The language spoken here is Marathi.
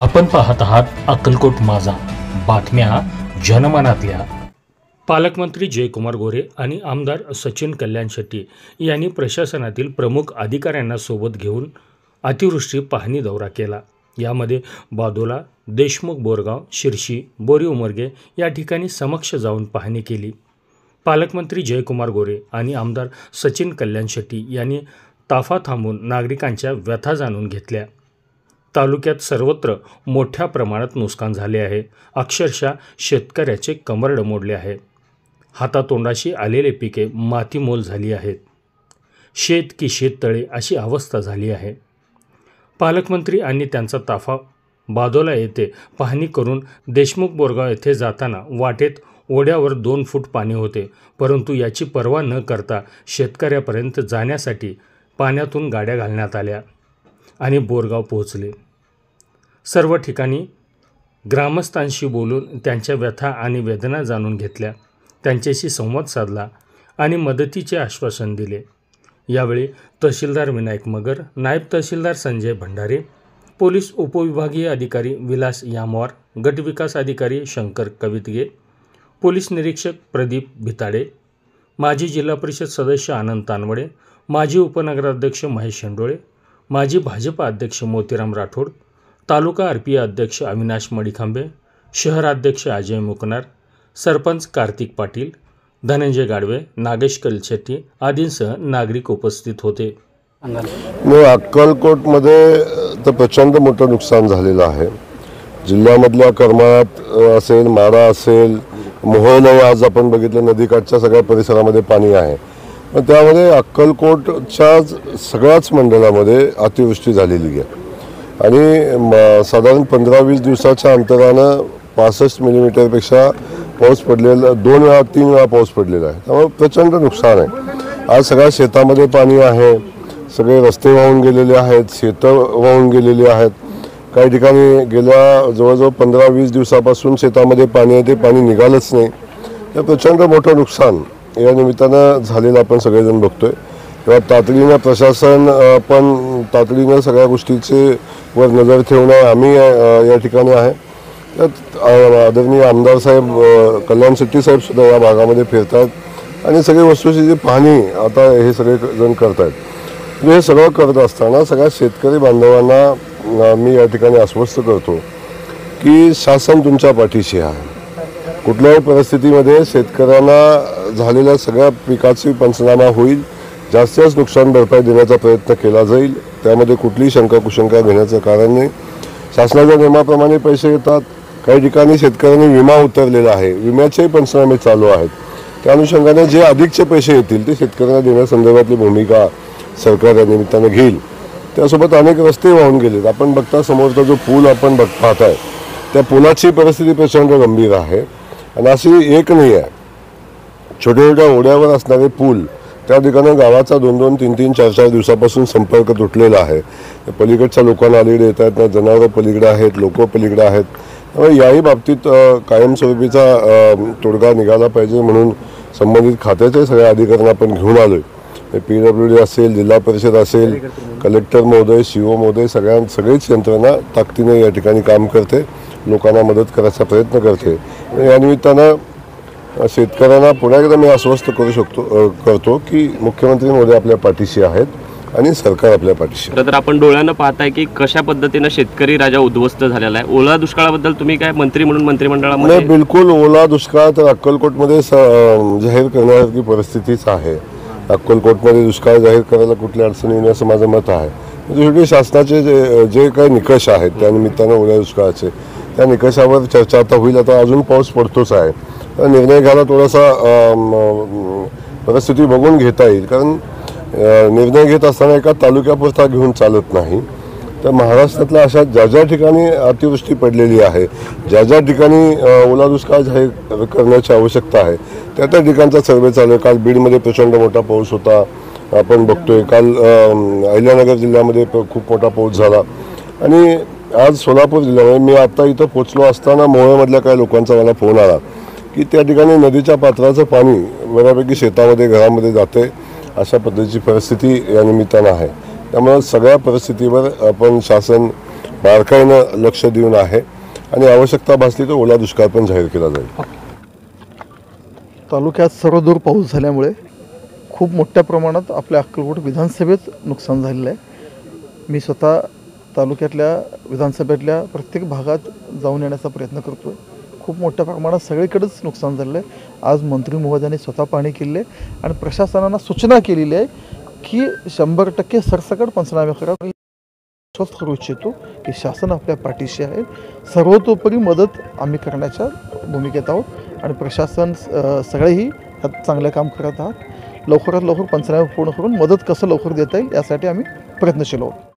आपण पाहत आहात अक्कलकोट माझा, बातम्या जनमनातल्या। पालकमंत्री जयकुमार गोरे आणि आमदार सचिन कल्याण शेट्टी यांनी प्रशासनातील प्रमुख अधिकाऱ्यांना सोबत घेऊन अतिवृष्टी पाहणी दौरा केला। यामध्ये बादोला, देशमुख, बोरगाव, शिरशी, बोरी उमरगे या ठिकाणी समक्ष जाऊन पाहणी केली। पालकमंत्री जयकुमार गोरे आणि आमदार सचिन कल्याण शेट्टी यांनी ताफा थांबून नागरिकांच्या व्यथा जाणून घेतल्या। तालुक्यात सर्वत्र मोठ्या प्रमाणात नुकसान झाले आहे। अक्षरशः शेतकऱ्याचे कमरड मोडले आहे। हातातोंडाशी आलेले पिके मातीमोल झाली आहेत। शेत की शेततळे अशी अवस्था झाली आहे। पालकमंत्री आणि त्यांचा ताफा बादोला येथे पाहणी करून देशमुख बोरगाव येथे जाताना वाटेत ओढ्यावर 2 फूट पाणी होते, परंतु याची पर्वा न करता शेतकऱ्यापर्यंत जाण्यासाठी पाण्यातून गाड्या घालण्यात आल्या आणि बोरगाव पोहोचले। सर्व ठिकाणी ग्रामस्थांशी बोलून त्यांच्या व्यथा आणि वेदना जाणून घेतल्या, त्यांच्याशी संवाद साधला आणि मदतीचे आश्वासन दिले। यावेळी तहसीलदार विनायक मगर, नायब तहसीलदार संजय भंडारे, पोलीस उपविभागीय अधिकारी विलास यामवार, गट विकास अधिकारी शंकर कवितगे, पोलीस निरीक्षक प्रदीप भिताडे, माजी जिल्हा परिषद सदस्य आनंद तानवडे, माजी उपनगराध्यक्ष महेश शेंडोळे, माजी भाजपा अध्यक्ष मोतीराम राठोड, तालुका आरपीए अध्यक्ष अविनाश मडिखांबे, शहराध्यक्ष अजय मुकनार, सरपंच कार्तिक पाटील, धनंजय गाडवे, नागेश कलशेट्टी आदींसह नागरिक उपस्थित होते। अक्कलकोटमध्ये तर प्रचंड मोठं नुकसान झालेलं आहे। जिल्ह्यामधल्या करमाळ्यात असेल, माडा असेल, मोहोळ आज आपण बघितलं नदीकाठच्या सगळ्या परिसरामध्ये पाणी आहे। पण त्यामध्ये अक्कलकोटच्या सगळ्याच मंडळामध्ये अतिवृष्टी झालेली आहे आणि साधारण 15-20 दिवसाच्या अंतरानं 65 मिलीमीटरपेक्षा पाऊस पडलेला, 2 वेळा 3 वेळा पाऊस पडलेला आहे। त्यामुळे प्रचंड नुकसान आहे। आज सगळ्या शेतामध्ये पाणी आहे, सगळे रस्ते वाहून गेलेले आहेत, शेतं वाहून गेलेली आहेत। काही ठिकाणी गेल्या जवळजवळ 15-20 दिवसापासून शेतामध्ये पाणी आहे, ते पाणी निघालंच नाही। तर प्रचंड मोठं नुकसान या निमित्तानं झालेलं आपण सगळेजण बघतोय। तेव्हा तातडीनं प्रशासन पण तातडीनं सगळ्या गोष्टीचे वर नजर ठेवणं आम्ही या ठिकाणी आहे। त्यात आदरणीय आमदार साहेब कल्याण शेट्टी साहेब सुद्धा या भागामध्ये फिरतात आणि सगळी वस्तूची पाहणी आता हे सगळे जण करत आहेत। हे सगळं करत असताना सगळ्या शेतकरी बांधवांना मी या ठिकाणी आश्वस्त करतो की शासन तुमच्या पाठीशी आहे। कुठल्याही परिस्थितीमध्ये शेतकऱ्यांना झालेल्या सगळ्या पिकाची पंचनामा होईल, जास्तीत जास्त नुकसान भरपाई देण्याचा प्रयत्न केला जाईल। त्यामध्ये कुठलीही शंका कुशंका घेण्याचं कारण नाही। शासनाच्या नियमाप्रमाणे पैसे येतात। काही ठिकाणी शेतकऱ्यांनी विमा उतरलेला आहे, विम्याचेही पंचनामे चालू आहेत। त्या अनुषंगाने जे अधिकचे पैसे येतील ते शेतकऱ्यांना देण्यासंदर्भातली भूमिका सरकार या निमित्तानं घेईल। त्यासोबत अनेक रस्ते वाहून गेलेत। आपण बघता समोरचा जो पूल आपण पाहताय त्या पुलाची परिस्थिती प्रचंड गंभीर आहे आणि अशी एक नाही आहे। छोट्या छोट्या ओढ्यावर असणारे पूल त्या ठिकाणी गावाचा 2-2, 3-3, 4-4 दिवसापासून संपर्क तुटलेला आहे। पलीकडच्या लोकांना अलीकडे येत आहेत ना, जनावरं पलीकडे आहेत, लोक पलीकडे आहेत। त्यामुळे याही बाबतीत कायमस्वरूपीचा तोडगा निघाला पाहिजे म्हणून संबंधित खात्याचे सगळ्या अधिकाऱ्यांना आपण घेऊन आलोय। PWD असेल, जिल्हा परिषद असेल, कलेक्टर महोदय, CO महोदय, सगळीच यंत्रणा ताकदीने या ठिकाणी काम करते, लोकांना मदत करायचा प्रयत्न करते। या निमित्तानं शेतकऱ्यांना पुन्हा एकदा मी आश्वस्त करतो की मुख्यमंत्री महोदय आपल्या पाठीशी आहेत आणि सरकार आपल्या पाठीशी। तर आपण डोळ्यानं पाहताय की कशा पद्धतीने शेतकरी राजा उद्ध्वस्त झालेला आहे। ओला दुष्काळाबद्दल तुम्ही काय मंत्री म्हणून मंत्रिमंडळामध्ये? बिलकुल ओला दुष्काळ तर अक्कलकोटमध्ये जाहीर करण्यासारखी परिस्थितीच आहे। अक्कलकोटमध्ये दुष्काळ जाहीर करायला कुठली अडचण येईल असं माझं मत आहे। शेवटी शासनाचे जे काही निकष आहेत त्या निमित्तानं ओल्या दुष्काळाचे त्या निकषावर चर्चा आता होईल। आता अजून पाऊस पडतोच आहे, तर निर्णय घ्यायला थोडासा परिस्थिती बघून घेता येईल, कारण निर्णय घेत असताना एका तालुक्यापुरता घेऊन चालत नाही। तर महाराष्ट्रातल्या अशा ज्या ज्या ठिकाणी अतिवृष्टी पडलेली आहे, ज्या ज्या ठिकाणी ओला दुष्काळ जाहीर करण्याची आवश्यकता आहे त्या त्या ठिकाणचा सर्वे चालू आहे। काल बीडमध्ये प्रचंड मोठा पाऊस होता, आपण बघतोय। काल अहिल्यानगर जिल्ह्यामध्ये खूप मोठा पाऊस झाला आणि आज सोलापूर जिल्ह्यामध्ये मी आता इथं पोचलो असताना मोहोळमधल्या काही लोकांचा मला फोन आला की त्या ठिकाणी नदीच्या पात्राचं पाणी बऱ्यापैकी शेतामध्ये घरामध्ये जाते, अशा पद्धतीची परिस्थिती या निमित्तानं आहे। त्यामुळे सगळ्या परिस्थितीवर आपण शासन बारकाईनं लक्ष देऊन आहे आणि आवश्यकता भासली तर ओला दुष्काळ पण जाहीर केला जाईल. तालुक्यात सर्वदूर पाऊस झाल्यामुळे खूप मोठ्या प्रमाणात आपल्या अक्कलकोट विधानसभेत नुकसान झालेलं आहे. मी स्वतः तालुक्यातल्या विधानसभेतल्या प्रत्येक भागात जाऊन येण्याचा प्रयत्न करतो आहे. खूप मोठ्या प्रमाणात सगळीकडेच नुकसान झालेलं आहे. आज मंत्री महोदयांनी स्वतः पाहणी केली आहे आणि प्रशासनाला सूचना केलेली आहे की 100% सरसकट पंचनामे करा. स्वस्थ करू इच्छितो की शासन आपल्या पाठीशी आहे. सर्वतोपरी मदत आम्ही करण्याच्या भूमिकेत आहोत आणि प्रशासन सगळेही ह्यात चांगलं काम करत आहात. लवकरात लवकर पंचनामे पूर्ण करून मदत कसं लवकर देता येईल यासाठी आम्ही प्रयत्नशील आहोत.